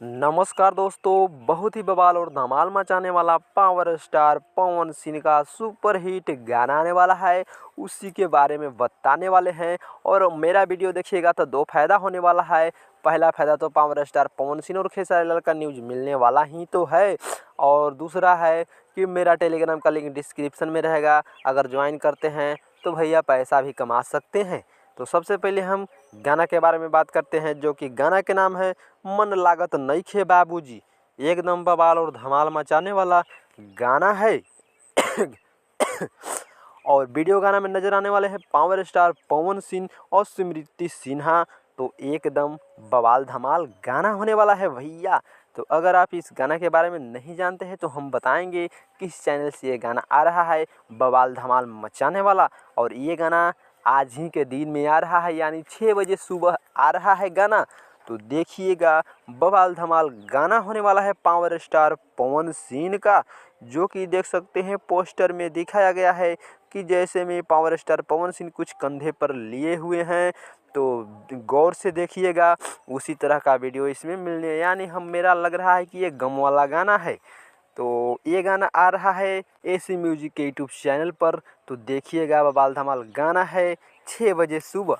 नमस्कार दोस्तों, बहुत ही बवाल और धमाल मचाने वाला पावर स्टार पवन सिंह का सुपर हिट गाना आने वाला है। उसी के बारे में बताने वाले हैं और मेरा वीडियो देखिएगा तो दो फायदा होने वाला है। पहला फायदा तो पावर स्टार पवन सिंह और खेसारी लाल का न्यूज़ मिलने वाला ही तो है, और दूसरा है कि मेरा टेलीग्राम का लिंक डिस्क्रिप्शन में रहेगा। अगर ज्वाइन करते हैं तो भैया पैसा भी कमा सकते हैं। तो सबसे पहले हम गाना के बारे में बात करते हैं, जो कि गाना के नाम है मन लागत नइखे बाबूजी। एकदम बवाल और धमाल मचाने वाला गाना है। और वीडियो गाना में नजर आने वाले हैं पावर स्टार पवन सिंह और स्मृति सिन्हा। तो एकदम बवाल धमाल गाना होने वाला है भैया। तो अगर आप इस गाना के बारे में नहीं जानते हैं तो हम बताएंगे किस चैनल से ये गाना आ रहा है, बवाल धमाल मचाने वाला। और ये गाना आज ही के दिन में आ रहा है, यानी 6 बजे सुबह आ रहा है गाना। तो देखिएगा, बवाल धमाल गाना होने वाला है पावर स्टार पवन सिंह का, जो कि देख सकते हैं पोस्टर में दिखाया गया है कि जैसे में पावर स्टार पवन सिंह कुछ कंधे पर लिए हुए हैं। तो गौर से देखिएगा, उसी तरह का वीडियो इसमें मिलने, यानी मेरा लग रहा है कि ये गम वाला गाना है। तो ये गाना आ रहा है एसी म्यूजिक के यूट्यूब चैनल पर। तो देखिएगा, बवाल धमाल गाना है 6 बजे सुबह।